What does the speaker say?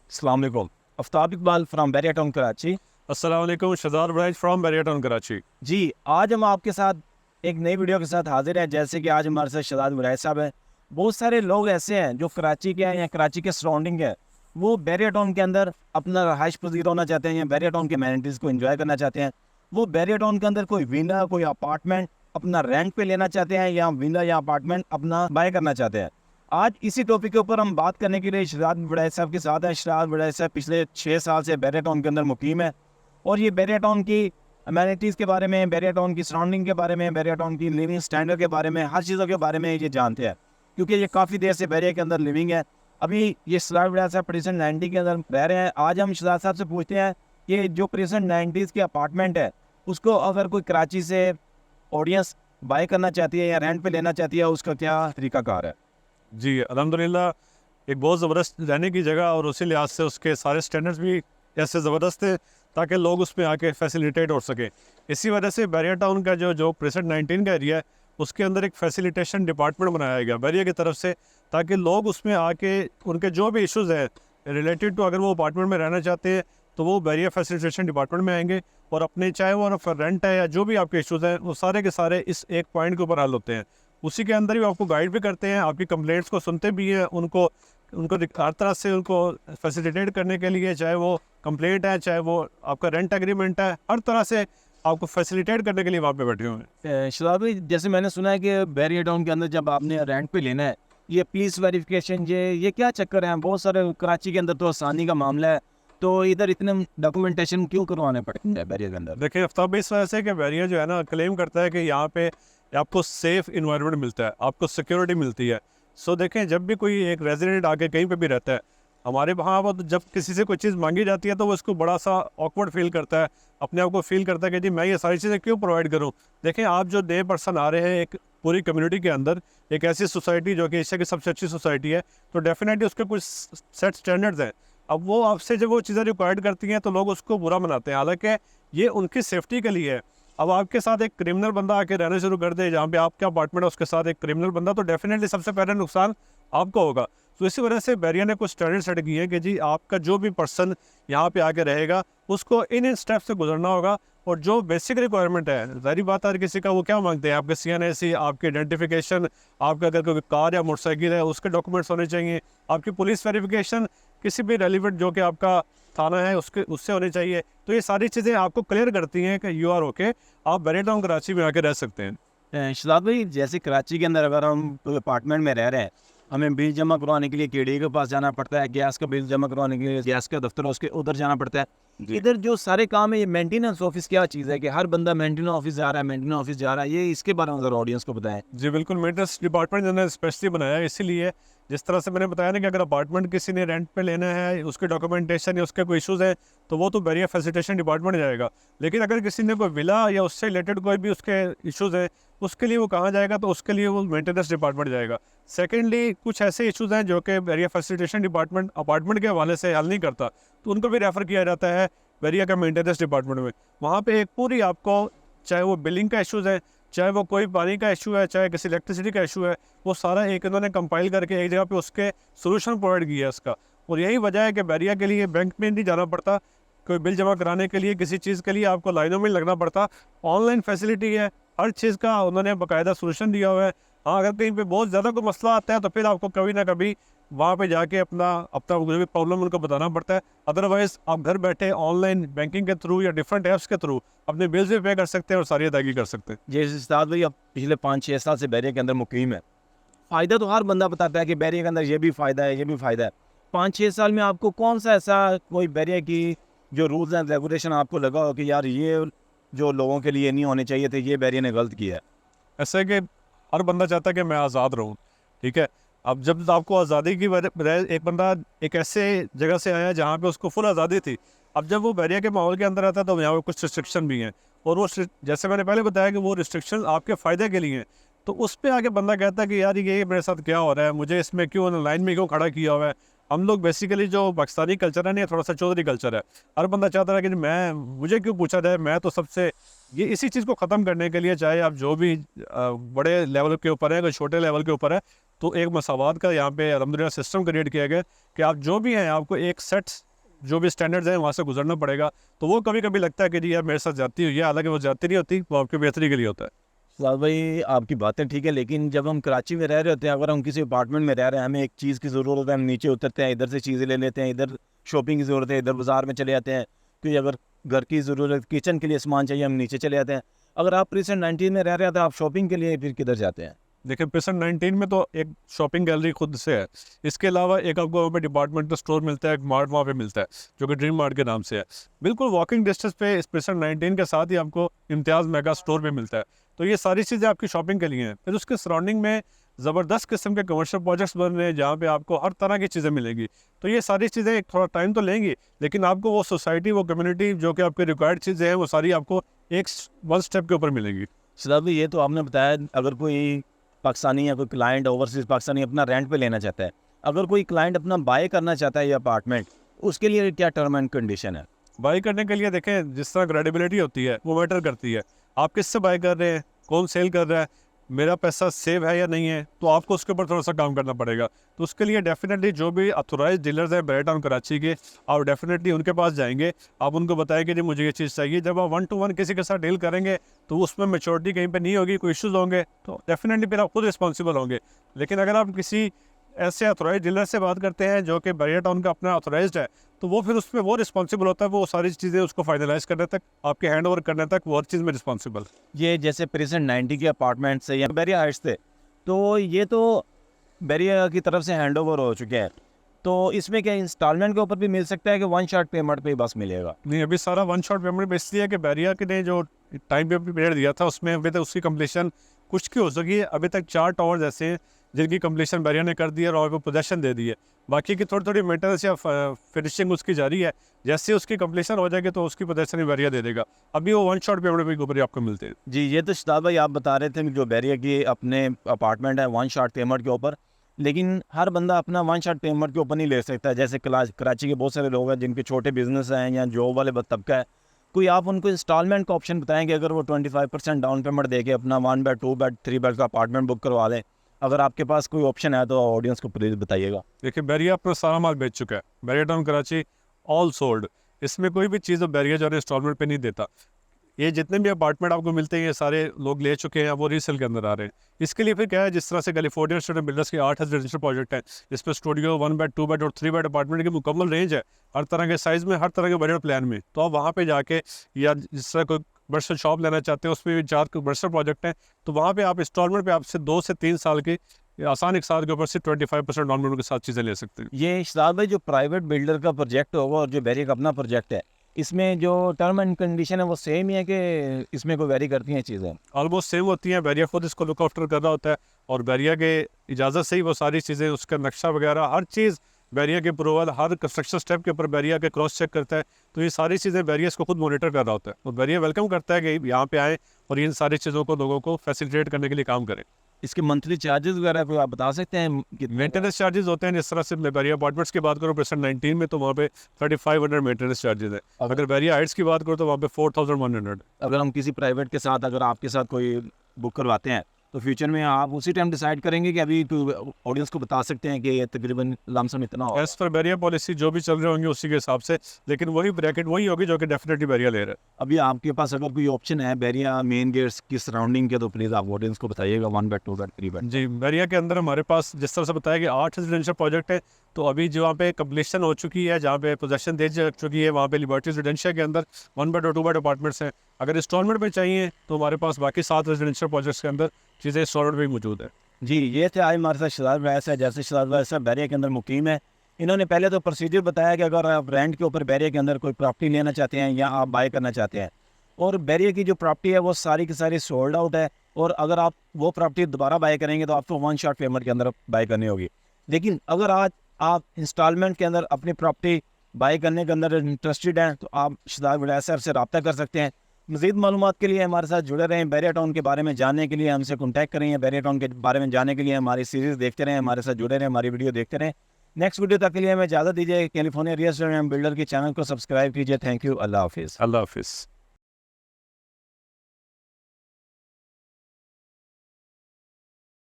अस्सलाम वालेकुम। Aftab Iqbal from Baria town Karachi. अस्सलाम वालेकुम, शहजाद ब्राइज फ्रॉम बैरिया टाउन कराची। जी, आज हम आपके साथ एक नई वीडियो के साथ हाजिर हैं। जैसे कि आज हमारे साथ शहजाद बुराइज साहब हैं। बहुत सारे लोग ऐसे हैं जो कराची के हैं या कराची के सराउंडिंग है, वो बैरिया टाउन के अंदर अपना रहाइश पजीर होना चाहते हैं या बैरिया टाउन के अमेनिटीज़ को एंजॉय करना चाहते हैं। वो बैरिया टाउन के अंदर कोई विला कोई अपार्टमेंट अपना रेंट पे लेना चाहते हैं या विला या अपार्टमेंट अपना बाय करना चाहते हैं। आज इसी टॉपिक के ऊपर हम बात करने के लिए शहजाद बुराइज साहब के साथ हैं। शहजाद बुराइज साहब पिछले 6 साल से बैरिया टाउन के अंदर मुकीम है और ये बैरिया टाउन की अमेनिटीज़ के बारे में, बैरिया टाउन की सराउंडिंग के बारे में, बैरिया टाउन की लिविंग स्टैंडर्ड के बारे में, हर चीज़ों के बारे में ये जानते हैं, क्योंकि ये काफ़ी देर से बैरिया के अंदर लिविंग है। अभी ये शहजाद बुराइज साहब प्रेजेंट 90 के अंदर रह रहे हैं। आज हम शहजाद साहब से पूछते हैं कि जो प्रेजेंट 90s के अपार्टमेंट है, उसको अगर कोई कराची से ऑडियंस बाय करना चाहती है या रेंट पे लेना चाहती है, उसका क्या तरीकाकार है? जी अल्हम्दुलिल्लाह, एक बहुत ज़बरदस्त रहने की जगह और उसी लिहाज से उसके सारे स्टैंडर्ड्स भी ऐसे ज़बरदस्त थे ताकि लोग उसमें आके फैसिलिटेट हो सके। इसी वजह से बैरिया टाउन का जो प्रेजेंट 19 का एरिया है, उसके अंदर एक फैसिलिटेशन डिपार्टमेंट बनाया गया बैरिया की तरफ से, ताकि लोग उसमें आके उनके जो भी इश्यूज़ हैं रिलेटेड टू, अगर वो अपार्टमेंट में रहना चाहते हैं तो वो बैरिया फैसिलिटेशन डिपार्टमेंट में आएंगे और अपने, चाहे वो रेंट है या जो भी आपके इश्यूज़ हैं, वो सारे के सारे इस एक पॉइंट के ऊपर हल होते हैं। उसी के अंदर ही आपको गाइड भी करते हैं, आपकी कंप्लेंट्स को सुनते भी हैं, उनको उनको हर तरह से उनको फैसिलिटेट करने के लिए, चाहे वो कंप्लेंट है, चाहे वो आपका रेंट एग्रीमेंट है, हर तरह से आपको फैसिलिटेट करने के लिए वहाँ पे बैठे हुए हैं। शहजाद भाई, जैसे मैंने सुना है कि बैरिया टाउन के अंदर जब आपने रेंट पे लेना है, ये पुलिस वेरिफिकेशन, ये क्या चक्कर है? बहुत सारे कराची के अंदर तो आसानी का मामला है, तो इधर इतने डॉक्यूमेंटेशन क्यों करवाने पड़ते हैं बैरिया के अंदर? देखिए आफ्ताब भाई, इस वजह से कि बैरिया जो है ना, क्लेम करता है कि यहाँ पे आपको सेफ़ इन्वायरमेंट मिलता है, आपको सिक्योरिटी मिलती है। सो देखें, जब भी कोई एक रेजिडेंट आके कहीं पे भी रहता है, हमारे वहाँ पर जब किसी से कोई चीज़ मांगी जाती है तो वो इसको बड़ा सा ऑकवर्ड फील करता है, अपने आप को फील करता है कि जी मैं ये सारी चीज़ें क्यों प्रोवाइड करूँ। देखें, आप जो नए पर्सन आ रहे हैं एक पूरी कम्युनिटी के अंदर, एक ऐसी सोसाइटी जो कि एशिया की सबसे अच्छी सोसाइटी है, तो डेफिनेटली उसके कुछ सेट स्टैंडर्ड्स हैं। अब वो आपसे जब वो चीज़ें रिक्वायर्ड करती हैं तो लोग उसको बुरा मनाते हैं, हालांकि ये उनकी सेफ्टी के लिए है। अब आपके साथ एक क्रिमिनल बंदा आके रहना शुरू कर दे, जहाँ पे आपका अपार्टमेंट है उसके साथ एक क्रिमिनल बंदा, तो डेफिनेटली सबसे पहले नुकसान आपको होगा। तो इसी वजह से बैरिया ने कुछ स्टैंडर्ड सेट किए हैं कि जी आपका जो भी पर्सन यहाँ पे आके रहेगा, उसको इन स्टेप से गुजरना होगा। और जो बेसिक रिक्वायरमेंट है, ज़ाहिर बात है हर किसी का, वो क्या मांगते हैं, आपके CNAC, आपके आइडेंटिफिकेशन, आपका अगर कोई कार या मोटरसाइकिल है उसके डॉक्यूमेंट्स होने चाहिए, आपकी पुलिस वेरिफिकेशन किसी भी रेलिवेंट जो कि आपका थाना है उससे होनी चाहिए। तो ये सारी चीज़ें आपको क्लियर करती हैं कि यू आर ओके, आप बैरिया टाउन कराची में आके रह सकते हैं। शहजाद भाई, जैसे कराची के अंदर अगर हम अपार्टमेंट में रह रहे हैं, हमें बिल जमा करवाने के लिए KDA के पास जाना पड़ता है, गैस का बिल जमा करवाने के लिए गैस का दफ्तर उसके उधर जाना पड़ता है। इधर जो सारे काम है, ये मेंटेनेंस ऑफिस क्या चीज़ है कि हर बंदा मेंटेनेंस ऑफिस जा रहा है, मेंटेनेंस ऑफिस जा रहा है, ये इसके बारे में ज़रा ऑडियंस को बताएं। जी बिल्कुल, मेंटेनेंस डिपार्टमेंट जो है स्पेशली बनाया है इसीलिए, जिस तरह से मैंने बताया ना कि अगर अपार्टमेंट किसी ने रेंट पे लेना है, उसके डॉक्यूमेंटेशन या उसके कोई इश्यूज़ है, तो वो तो बैरिया फैसिलिटेशन डिपार्टमेंट जाएगा। लेकिन अगर किसी ने कोई विला या उससे रिलेटेड कोई भी उसके इश्यूज़ है, उसके लिए वो कहाँ जाएगा? तो उसके लिए वो मेंटेनेंस डिपार्टमेंट जाएगा। सेकेंडली, कुछ ऐसे इश्यूज़ हैं जो कि बैरिया फैसिलिटेशन डिपार्टमेंट अपार्टमेंट के हवाले से हल नहीं करता, तो उनको भी रेफ़र किया जाता है बैरिया का मेंटेनेंस डिपार्टमेंट में। वहाँ पे एक पूरी आपको, चाहे वो बिलिंग का इश्यूज़ है, चाहे वो कोई पानी का इशू है, चाहे किसी इलेक्ट्रिसिटी का इशू है, वो सारा एक इन्होंने कंपाइल करके एक जगह पे उसके सॉल्यूशन प्रोवाइड किया है इसका। और यही वजह है कि बैरिया के लिए बैंक में नहीं जाना पड़ता, कोई बिल जमा कराने के लिए, किसी चीज़ के लिए आपको लाइनों में लगना पड़ता। ऑनलाइन फैसिलिटी है, हर चीज़ का उन्होंने बाकायदा सॉल्यूशन दिया हुआ है। हाँ, अगर कहीं पे बहुत ज़्यादा कोई मसला आता है तो फिर आपको कभी ना कभी वहाँ पे जाके अपना अपना जो भी प्रॉब्लम उनको बताना पड़ता है। अदरवाइज़ आप घर बैठे ऑनलाइन बैंकिंग के थ्रू या डिफरेंट ऐप्स के थ्रू अपने बिल्स भी पे कर सकते हैं और सारी अदायगी कर सकते हैं। जैसे शहजाद भाई, अब पिछले 5-6 साल से बैरिया के अंदर मुकीम है। फ़ायदा तो हर बंदा बताता है कि बैरिया के अंदर ये भी फ़ायदा है, ये भी फ़ायदा है। 5-6 साल में आपको कौन सा ऐसा कोई बैरिया की जो रूल्स एंड रेगुलेशन आपको लगा हो कि यार ये जो लोगों के लिए नहीं होने चाहिए थे, ये बैरिया ने गलत किया है? ऐसा है कि हर बंदा चाहता है कि मैं आज़ाद रहूँ, ठीक है। अब जब आपको आज़ादी की बजाय, एक बंदा एक ऐसे जगह से आया जहाँ पे उसको फुल आज़ादी थी, अब जब वो बैरिया के माहौल के अंदर आता है तो यहाँ पे कुछ रिस्ट्रिक्शन भी हैं, और वो जैसे मैंने पहले बताया कि वो रिस्ट्रिक्शन आपके फ़ायदे के लिए हैं। तो उस पर आके बंदा कहता है कि यार ये मेरे साथ क्या हो रहा है, मुझे इसमें क्यों लाइन में क्यों खड़ा किया हुआ है। हम लोग बेसिकली जो पाकिस्तानी कल्चर है ना, ये थोड़ा सा चौधरी कल्चर है। हर बंदा चाहता है कि मुझे क्यों पूछा जाए, मैं तो सबसे, ये इसी चीज़ को ख़त्म करने के लिए, चाहे आप जो भी बड़े लेवल के ऊपर है, कोई छोटे लेवल के ऊपर है, तो एक मसावात का यहाँ पे अल्हम्दुलिल्लाह सिस्टम क्रिएट किया गया कि आप जो भी हैं आपको एक सेट जो भी स्टैंडर्ड्स हैं वहाँ से गुजरना पड़ेगा। तो वो कभी कभी लगता है कि जी यार मेरे साथ जाती हुई है, हालांकि वो जाती नहीं होती, वो आपकी बेहतरी के लिए होता है। साहब भाई आपकी बातें ठीक है, लेकिन जब हम कराची में रह रहे होते हैं, अगर हम किसी अपार्टमेंट में रह रहे हैं, हमें एक चीज़ की ज़रूरत है, हम नीचे उतरते हैं, इधर से चीज़ें ले लेते हैं, इधर शॉपिंग की ज़रूरत है, इधर बाज़ार में चले जाते हैं, कोई अगर घर की ज़रूरत किचन के लिए सामान चाहिए हम नीचे चले जाते हैं। अगर आप प्रेजेंट 19 में रह रहे हैं तो आप शॉपिंग के लिए फिर किधर जाते हैं? देखिए प्रेजेंट 19 में तो एक शॉपिंग गैलरी खुद से है, इसके अलावा एक आपको वहाँ पे डिपार्टमेंटल स्टोर मिलता है, एक मार्ट वहाँ पे मिलता है जो कि ड्रीम मार्ट के नाम से है। बिल्कुल वॉकिंग डिस्टेंस पे इस प्रेजेंट 19 के साथ ही आपको इम्तियाज़ मेगा स्टोर भी मिलता है। तो ये सारी चीज़ें आपकी शॉपिंग के लिए हैं। फिर उसके सराउंडिंग में ज़बरदस्त किस्म के कमर्शियल प्रोजेक्ट्स बन रहे हैं जहाँ पे आपको हर तरह की चीज़ें मिलेंगी। तो ये सारी चीज़ें एक थोड़ा टाइम तो लेंगी, लेकिन आपको वो सोसाइटी, वो कम्युनिटी जो कि आपकी रिक्वायर्ड चीज़ें हैं वो सारी आपको एक वन स्टेप के ऊपर मिलेंगी। सदाब भाई ये तो आपने बताया, अगर कोई पाकिस्तानी या कोई क्लाइंट ओवरसीज़ पाकिस्तानी अपना रेंट पे लेना चाहता है, अगर कोई क्लाइंट अपना बाय करना चाहता है ये अपार्टमेंट, उसके लिए क्या टर्म एंड कंडीशन है? बाई करने के लिए देखें जिस तरह क्रेडिबिलिटी होती है वो मैटर करती है। आप किससे बाय कर रहे हैं, कौन सेल कर रहा है, मेरा पैसा सेव है या नहीं है, तो आपको उसके ऊपर थोड़ा सा काम करना पड़ेगा। तो उसके लिए डेफिनेटली जो भी अथोराइज डीलर्स हैं बैरिया टाउन कराची के, आप डेफिनेटली उनके पास जाएंगे, आप उनको बताएंगे जी मुझे ये चीज़ चाहिए। जब आप 1 to 1 किसी के साथ डील करेंगे तो उसमें मेच्योरिटी कहीं पे नहीं होगी, कोई इश्यूज़ होंगे तो डेफिनेटली फिर आप खुद रिस्पॉन्सिबल होंगे। लेकिन अगर आप किसी ऐसे अथोराइज डीलर से बात करते हैं जो कि बैरिया टाउन का अपना अथोराइज्ड है, तो वो फिर उसमें वो रिस्पॉन्सिबल होता है, वो सारी चीज़ें उसको फाइनलाइज करने तक, आपके हैंड ओवर करने तक वो हर चीज़ में रिस्पॉन्सिबल। ये जैसे प्रेजेंट 90 के अपार्टमेंट से या बैरिया हाइट्स थे, तो ये तो बैरिया की तरफ से हैंड ओवर हो चुके हैं, तो इसमें क्या इंस्टॉलमेंट के ऊपर भी मिल सकता है कि वन शॉट पेमेंट पे ही बस मिलेगा? नहीं, अभी सारा वन शॉट पेमेंट इसलिए है कि बैरिया के ने जो टाइम पे पीरियड दिया था उसमें अभी तक उसकी कंप्लीशन कुछ की हो सकी है। अभी तक 4 टावर्स ऐसे हैं जिनकी कंप्लीशन बैरिया ने कर दी है और पोजेशन दे दी है। बाकी की थोड़ी थोड़ी मेंटेनेंस या फिनिशिंग उसकी जारी है। जैसे उसकी कंप्लीशन हो जाएगी तो उसकी पोजेशन ही बैरिया दे देगा। अभी वो वन शॉट पेमेंट के ऊपर ही आपको मिलते हैं। जी, ये तो शताब भाई आप बता रहे थे कि जो बैरिया की अपने अपार्टमेंट है वन शॉट पेमेंट के ऊपर, लेकिन हर बंदा अपना वन शॉट पेमेंट के ऊपर नहीं ले सकता। जैसे कराची के बहुत सारे लोग हैं जिनके छोटे बिजनेस हैं या जॉब वाले तबका है, कोई आप उनको इंस्टॉलमेंट का ऑप्शन बताएंगे अगर वो 25% डाउन पेमेंट देके अपना 1 बेड 2 बेड 3 बेड का अपार्टमेंट बुक करवा लें? अगर आपके पास कोई ऑप्शन है तो ऑडियंस को प्लीज़ बताइएगा। देखिए बैरिया अपना सारा माल बेच चुका है। Baria town Karachi all sold. इसमें कोई भी चीज़ बैरिया जो है इंस्टॉलमेंट पे नहीं देता। ये जितने भी अपार्टमेंट आपको मिलते हैं ये सारे लोग ले चुके हैं, वो रीसेल के अंदर आ रहे हैं। इसके लिए फिर क्या है, जिस तरह से कैलिफोर्निया स्टूडेंट बिल्डर्स के 8 रेजिस्टर्ड प्रोजेक्ट हैं जिसमें स्टूडियो 1 बेड 2 बेड और 3 बेड अपार्टमेंट की मुकम्मल रेंज है, हर तरह के साइज़ में, हर तरह के बजट प्लान में। तो आप वहाँ पे जाके, या जिस तरह कोई बर्सर शॉप लेना चाहते हैं उसमें भी 4 बर्सर प्रोजेक्ट हैं, तो वहाँ पे आप इंस्टॉलमेंट पे आपसे 2 से 3 साल की आसान एक साल के ऊपर से 25% डाउन पेमेंट के साथ चीज़ें ले सकते हैं। ये शताब भाई जो प्राइवेट बिल्डर का प्रोजेक्ट होगा और जो बैरिया का अपना प्रोजेक्ट है, इसमें जो टर्म एंड कंडीशन है वो सेम ही है कि इसमें कोई वेरी करती हैं चीज़ें? ऑलमोस्ट सेम होती हैं। बैरिया खुद इसको लुक आफ्टर कर रहा होता है और बैरिया के इजाज़त से ही वो सारी चीज़ें, उसका नक्शा वगैरह हर चीज़ बैरिया के अप्रूवल, हर कंस्ट्रक्शन स्टेप के ऊपर बैरिया के क्रॉस चेक करता है। तो ये सारी चीज़ें बैरिया इसको खुद मॉनिटर कर रहा होता है और बैरिया वेलकम करता है कि यहाँ पे आएँ और इन सारी चीज़ों को लोगों को फैसिलिटेट करने के लिए काम करें। इसके मंथली चार्जेस वगैरह कोई आप बता सकते हैं कि? मेंटेनेंस चार्जेस होते हैं, जिस तरह से मैं बैरिया अपार्टमेंट्स की बात करूँ प्रेजेंट 19 में, तो वहाँ पे 3500 मेंटेनेंस चार्जेस है। अगर बैरिया हाइट्स की बात करूँ तो वहाँ पे 4100। अगर हम किसी प्राइवेट के साथ, अगर आपके साथ कोई बुक करवाते हैं तो फ्यूचर में आप उसी टाइम डिसाइड करेंगे कि अभी तो ऑडियंस को बता सकते हैं कि ये तकरीबन लमसम इतना होगा? एज पर बैरिया पॉलिसी जो भी चल रहे होंगे उसी के हिसाब से, लेकिन वही ब्रैकेट वही होगी जो कि डेफिनेटली बैरिया ले रहा है। अभी आपके पास अगर कोई ऑप्शन है बैरिया मेन गेट्स की सराउंडिंग के, तो प्लीज़ आप ऑडियंस को बताइएगा। 1 बेड 2 बेड 3 बेड। जी, बैरिया के अंदर हमारे पास जिस तरह से बताया कि 8 रेजिडेंशियल प्रोजेक्ट है, तो अभी जो वहाँ पे कंप्लीशन हो चुकी है, जहाँ पे पोजेसन दे चुकी है, वहाँ पे लिबर्टी रेजिडेंशियल के अंदर 1 बेड और 2 बेड अपार्टमेंट्स हैं। अगर इंस्टॉलमेंट में चाहिए तो हमारे पास बाकी 7 रेजिडेंशियल प्रोजेक्ट्स के अंदर चीज़ें इंस्टॉलमेंट में भी मौजूद है। जी, ये थे आज हमारे साथ शहजाद वैस है। जैसे शहजाद वैस बैरिया के अंदर मुकीम है, इन्होंने पहले तो प्रोसीजर बताया कि अगर आप रेंट के ऊपर बैरिया के अंदर कोई प्रॉपर्टी लेना चाहते हैं या आप बाय करना चाहते हैं, और बैरिया की जो प्रॉपर्टी है वो सारी की सारी सोल्ड आउट है, और अगर आप वो प्रॉपर्टी दोबारा बाय करेंगे तो आपको 1 शॉट पेमेंट के अंदर बाय करनी होगी। लेकिन अगर आज आप इंस्टॉलमेंट के अंदर अपनी प्रॉपर्टी बाय करने के अंदर इंटरेस्टेड हैं तो आप शहजाद वैस से रब्ता कर सकते हैं। मज़ीद मालूमात के लिए हमारे साथ जुड़े रहें। बैरिया टाउन के बारे में जानने के लिए हमसे कॉन्टैक्ट करें, या बैरिया टाउन के बारे में जानने के लिए हमारी सीरीज़ देखते रहें, हमारे साथ जुड़े रहें, हमारी वीडियो देखते रहें। नेक्स्ट वीडियो तक के लिए हमें इजाज़त दीजिए। California real estate and builder के चैनल को सब्सक्राइब कीजिए। Thank you. अल्लाह हाफिज़। अल्लाह हाफिज़।